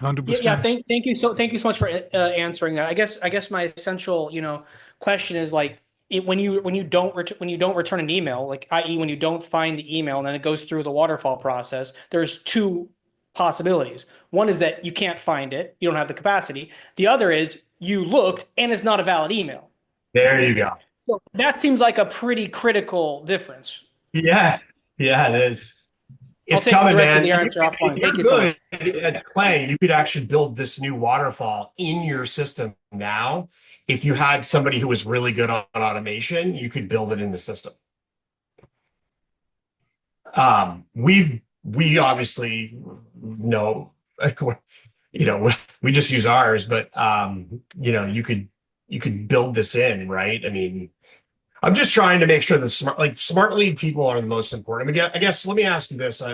100%. Yeah, thank you so much for answering that. I guess my essential question is like when you don't return an email, like i.e. when you don't find the email and then it goes through the waterfall process, there's two possibilities. One is that you can't find it, you don't have the capacity. The other is you looked and it's not a valid email. There you go. So that seems like a pretty critical difference. Yeah, it is. It's I'll take coming, the rest of man. the answer offline. Thank you so much. At Clay, you could actually build this new waterfall in your system now. If you had somebody who was really good on automation, you could build it in the system. We obviously know, we just use ours, but you could build this in, right? I mean, I'm just trying to make sure that Smartlead people are the most important. Again, I guess let me ask you this. I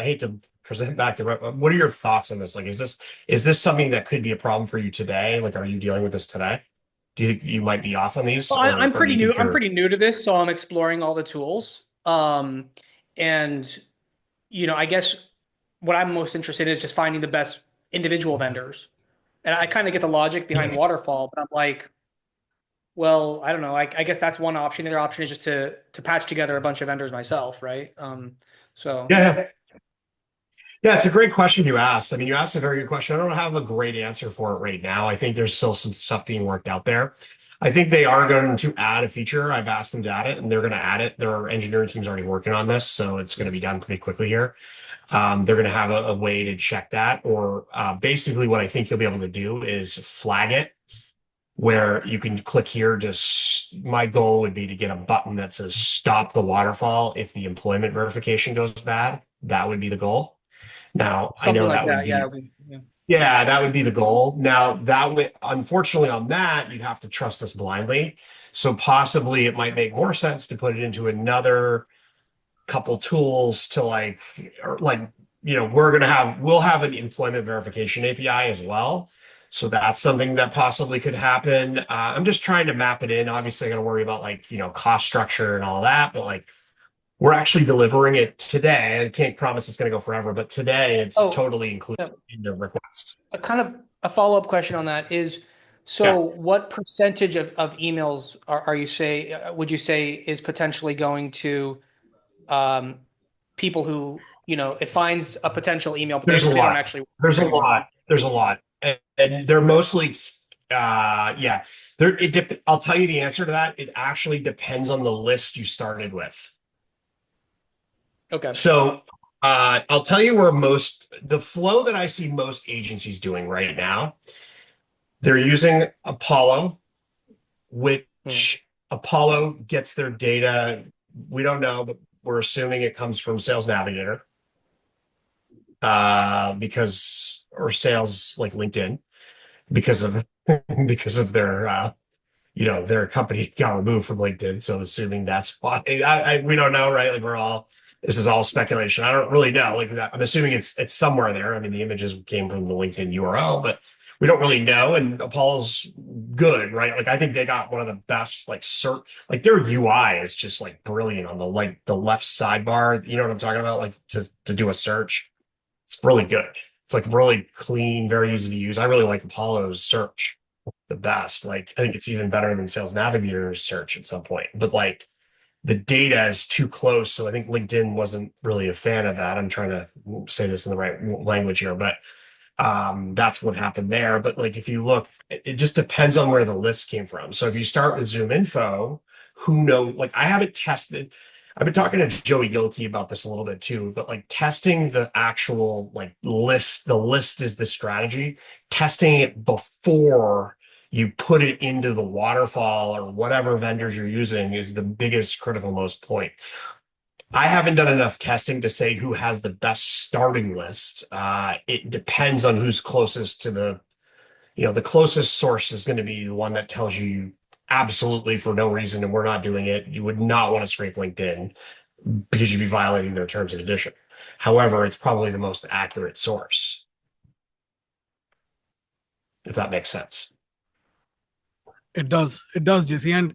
hate to present back to, what are your thoughts on this? Like, is this something that could be a problem for you today? Like, are you dealing with this today? Do you think you might be off on these? Well, I'm pretty new. I'm pretty new to this, so I'm exploring all the tools. And I guess what I'm most interested in is just finding the best individual vendors. And I kind of get the logic behind Waterfall, but I'm like, well, I don't know. I guess that's one option. The other option is just to patch together a bunch of vendors myself, right? So yeah, it's a great question you asked. I mean, you asked a very good question. I don't have a great answer for it right now. I think there's still some stuff being worked out there. I think they are going to add a feature. I've asked them to add it, and they're going to add it. Their engineering team's already working on this, so it's going to be done pretty quickly here. They're going to have a way to check that, or basically what I think you'll be able to do is flag it, where you can click here my goal would be to get a button that says stop the waterfall if the employment verification goes bad. That would be the goal. Now, I know that would be, yeah, that would be the goal. Now, unfortunately on that, you'd have to trust us blindly. So possibly it might make more sense to put it into another couple tools to we'll have an employment verification API as well. So that's something that possibly could happen. I'm just trying to map it in. Obviously, I got to worry about cost structure and all that, but we're actually delivering it today. I can't promise it's going to go forever, but today it's totally included in the request. A kind of a follow-up question on that is, what percentage of emails would you say is potentially going to people who, it finds a potential email, but they don't actually. There's a lot. And they're mostly, I'll tell you the answer to that. It actually depends on the list you started with. Okay. So I'll tell you where the flow that I see most agencies doing right now, they're using Apollo, which Apollo gets their data. We don't know, but we're assuming it comes from Sales Navigator or sales like LinkedIn because of their their company got removed from LinkedIn. So assuming that's why we don't know, right? This is all speculation. I don't really know. I'm assuming it's somewhere there. I mean, the images came from the LinkedIn URL, but we don't really know. And Apollo's good, right? Like I think they got one of the best like search, like their UI is just like brilliant on the left sidebar. You know what I'm talking about? Like to do a search, it's really good. It's like really clean, very easy to use. I really like Apollo's search the best. Like I think it's even better than Sales Navigator's search at some point. But like the data is too close. So I think LinkedIn wasn't really a fan of that. I'm trying to say this in the right language here, but that's what happened there. But like if you look, it just depends on where the list came from. So if you start with Zoom Info, who know, like I haven't tested. I've been talking to Joey Gilkey about this a little bit too, but like testing the actual like list, the list is the strategy. Testing it before you put it into the waterfall or whatever vendors you're using is the biggest critical most point. I haven't done enough testing to say who has the best starting list. It depends on who's closest to the closest source is going to be the one that tells you absolutely for no reason, and we're not doing it. You would not want to scrape LinkedIn because you'd be violating their terms and conditions. However, it's probably the most accurate source, if that makes sense. It does, Jesse. And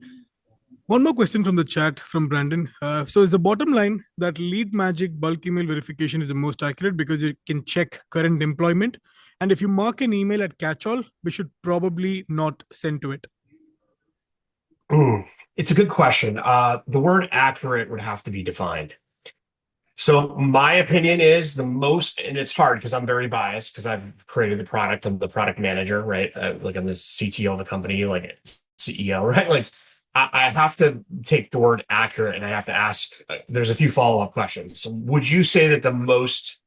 one more question from the chat from Brandon. So is the bottom line that Leadmagic bulk email verification is the most accurate because you can check current employment? And if you mark an email at catch-all, we should probably not send to it. It's a good question. The word accurate would have to be defined. So my opinion is the most, and it's hard because I'm very biased because I've created the product. I'm the product manager, right? Like I'm the CTO of the company, like CEO, right? Like I have to take the word accurate and I have to ask, there's a few follow-up questions. So would you say that the most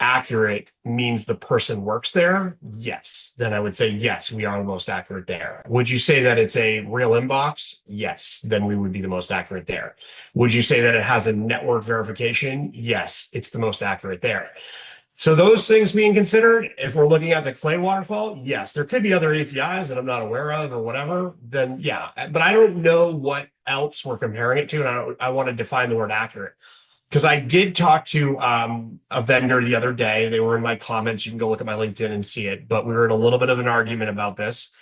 accurate means the person works there? Yes. Then I would say, yes, we are the most accurate there. Would you say that it's a real inbox? Yes. Then we would be the most accurate there. Would you say that it has a network verification? Yes, it's the most accurate there. So those things being considered, if we're looking at the clay waterfall, yes, there could be other APIs that I'm not aware of or whatever, then yeah, but I don't know what else we're comparing it to. And I want to define the word accurate. Because I did talk to a vendor the other day. They were in my comments. You can go look at my LinkedIn and see it. But we were in a little bit of an argument about this.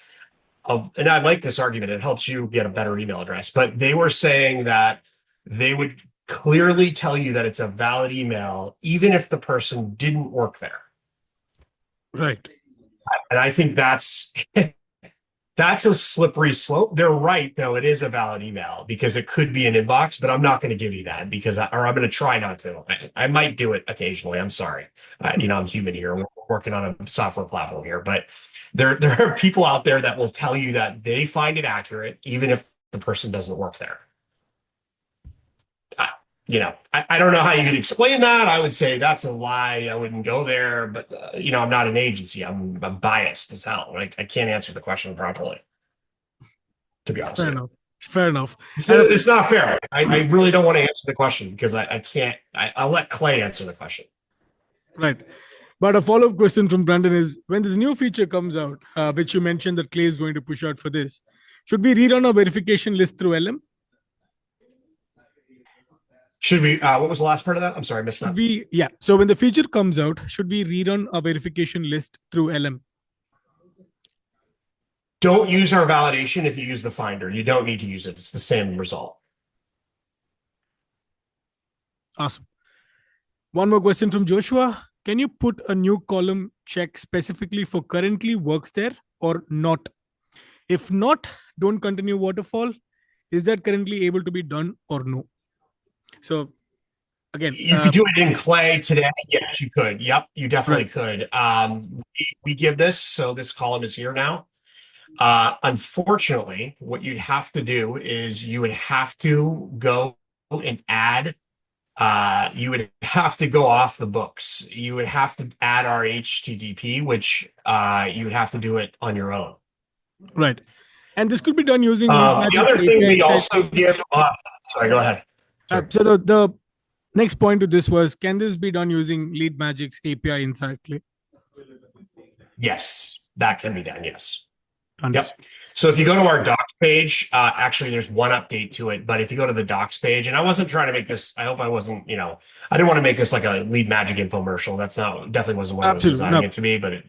And I like this argument. It helps you get a better email address. But they were saying that they would clearly tell you that it's a valid email, even if the person didn't work there. Right. And I think that's a slippery slope. They're right, though. It is a valid email because it could be an inbox, but I'm not going to give you that because I'm going to try not to. I might do it occasionally. I'm sorry. I'm human here. We're working on a software platform here, but there are people out there that will tell you that they find it accurate, even if the person doesn't work there. I don't know how you could explain that. I would say that's a lie. I wouldn't go there, but I'm not an agency. I'm biased as hell. I can't answer the question properly, to be honest. Fair enough. It's not fair. I really don't want to answer the question because I can't. I'll let Clay answer the question. Right. But a follow-up question from Brandon is, when this new feature comes out, which you mentioned that Clay is going to push out for this, should we rerun our verification list through LM? Should we, what was the last part of that? I'm sorry, I missed that. So when the feature comes out, should we rerun a verification list through LM? Don't use our validation if you use the Finder. You don't need to use it. It's the same result. Awesome. One more question from Joshua. Can you put a new column check specifically for currently works there or not? If not, don't continue waterfall. Is that currently able to be done or no? So again, you could do it in Clay today. Yes, you could. Yep, you definitely could. We give this, so this column is here now. Unfortunately, what you'd have to do is you would have to go and add. You would have to go off the books. You would have to add our HTTP, which you would have to do it on your own. Right. And this could be done using the other thing API we also give. Sorry, go ahead. So the next point to this was, can this be done using Leadmagic's API inside Clay? Yes, that can be done. Yes. Understood. Yep. So if you go to our docs page, actually there's one update to it, but if you go to the docs page, and I wasn't trying to make this, I hope I wasn't, I didn't want to make this like a Leadmagic infomercial. That's definitely wasn't what I was designing it to be, but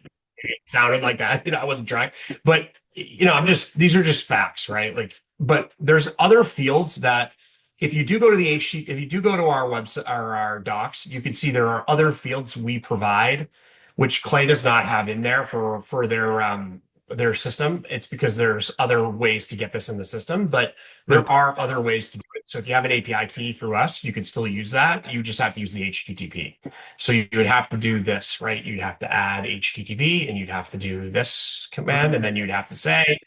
sounded like that. I wasn't trying, but these are just facts, right? Like, but there's other fields that if you do go to if you do go to our website or our docs, you can see there are other fields we provide, which Clay does not have in there for their system. It's because there's other ways to get this in the system, but there Right. are other ways to do it. So if you have an API key through us, you can still use that. You just have to use the HTTP. So you would have to do this, right? You'd have to add HTTP and you'd have to do this command, and then you'd have to say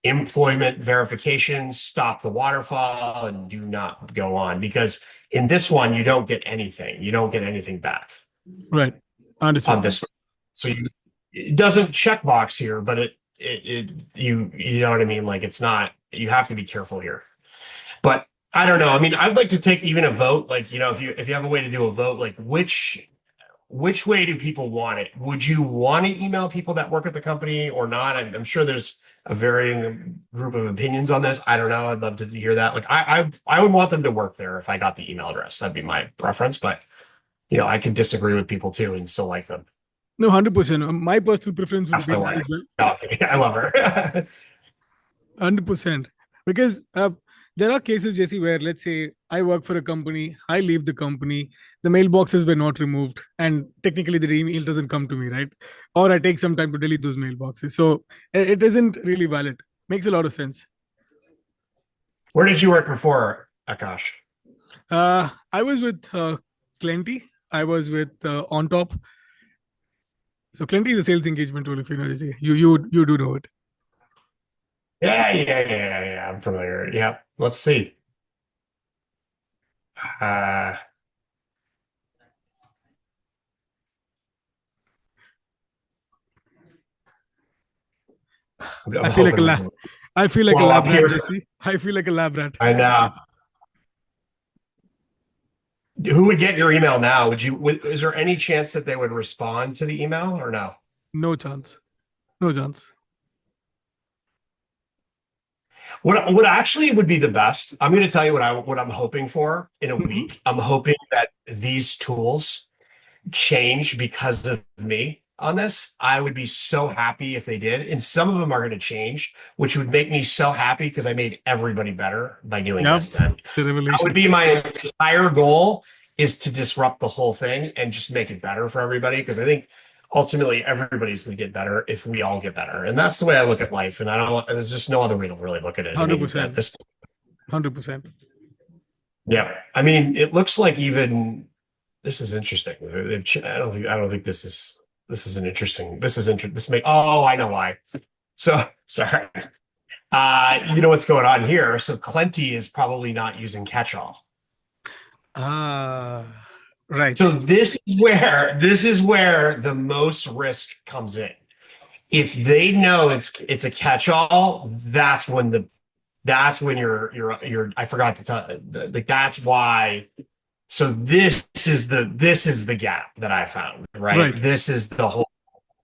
employment verification, stop the waterfall, and do not go on. Because in this one, you don't get anything. You don't get anything back Right. on Understood. this one. So it doesn't checkbox here, but you know what I mean? Like, it's not, you have to be careful here. But I don't know. I mean, I'd like to take even a vote, like, if you have a way to do a vote, like which way do people want it? Would you want to email people that work at the company or not? I'm sure there's a varying group of opinions on this. I don't know. I'd love to hear that. Like, I would want them to work there if I got the email address. That'd be my preference. But I could disagree with people too and still like them. No, 100%. My personal preference would That's be my that wife. as well. No, I love her. 100%. Because there are cases, Jesse, where let's say I work for a company, I leave the company, the mailboxes were not removed, and technically the email doesn't come to me, right? Or I take some time to delete those mailboxes. So it isn't really valid. Makes a lot of sense. Where did you work before, Akash? I was with Clenty. I was with On Top. So Clenty is a sales engagement tool, if you know, Jesse. You do know it. Yeah. I'm familiar. Yeah. Let's see. I'm I feel like a hoping I feel like a blow lab up rat, here. Jesse. I feel like a lab rat. I know. Who would get your email now? Is there any chance that they would respond to the email or no? No chance. No chance. What actually would be the best? I'm going to tell you what I'm hoping for in a Mhm. week. I'm hoping that these tools change because of me on this. I would be so happy if they did. And some of them are going to change, which would make me so happy because I made everybody better by doing Yep. this then. It's a That would revelation. be my entire goal, is to disrupt the whole thing and just make it better for everybody. Because I think ultimately everybody's going to get better if we all get better. And that's the way I look at life. And there's just no other way to really look at it. I mean, 100%. at this 100%. yeah. I mean, it looks like even this is interesting. I don't think this is an interesting. Oh, I know why. So sorry. You know what's going on here. So Clenty is probably not using catch-all. Right. So this is where the most risk comes in. If they know it's a catch-all, that's when you're I forgot to tell, like, that's why. So this is the gap that I found, right? Right. This is the whole,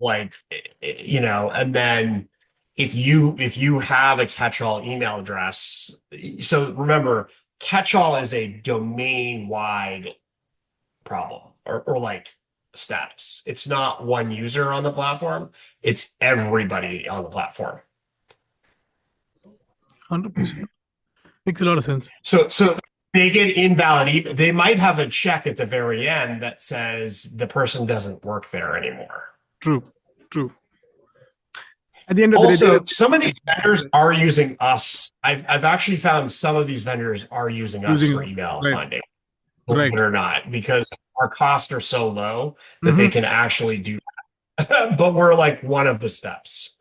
like, and then if you have a catch-all email address, so remember, catch-all is a domain-wide problem or like status. It's not one user on the platform, it's everybody on the platform. 100%. Makes a lot of sense. So they get invalid. They might have a check at the very end that says the person doesn't work there anymore. True. At the end of the day, Also, some of these vendors are using us. I've actually found some of these vendors are using us for email finding, believe it or not, because our costs are so low that they can actually do that. But we're like one of the steps.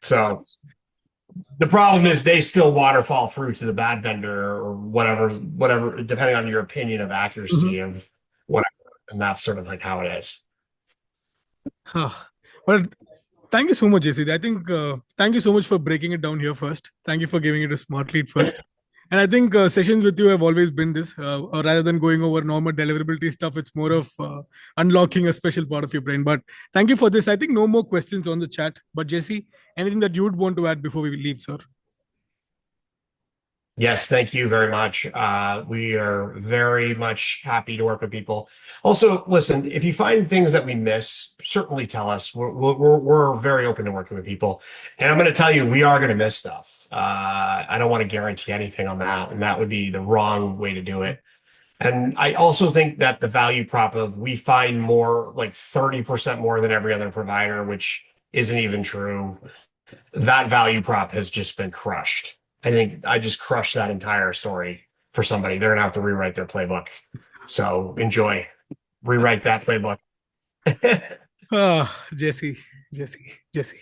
So the problem is they still waterfall through to the bad vendor or whatever, depending on your opinion of accuracy of whatever. And that's sort of like how it is. Well, thank you so much, JC. I think thank you so much for breaking it down here first. Thank you for giving it a smart lead first. And I think sessions with you have always been this, or rather than going over normal deliverability stuff, it's more of unlocking a special part of your brain. But thank you for this. I think no more questions on the chat. But JC, anything that you would want to add before we leave, sir? Yes, thank you very much. We are very much happy to work with people. Also, listen, if you find things that we miss, certainly tell us. We're very open to working with people. And I'm going to tell you, we are going to miss stuff. I don't want to guarantee anything on that, and that would be the wrong way to do it. And I also think that the value prop of we find more, like 30% more than every other provider, which isn't even true, that value prop has just been crushed. I think I just crushed that entire story for somebody. They're gonna have to rewrite their playbook. So enjoy. Rewrite that playbook. Jesse, Jesse.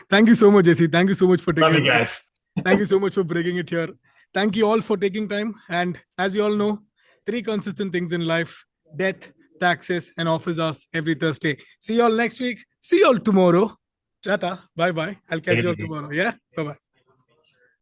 Thank you so much, Jesse. Thank you so much for Love taking you it. guys. Thank you so much for bringing it here. Thank you all for taking time. And as you all know, 3 consistent things in life: death, taxes, and office hours every Thursday. See you all next week. See you all tomorrow. Tata. Bye bye. I'll catch Take it you all easy. tomorrow. Yeah. Bye bye.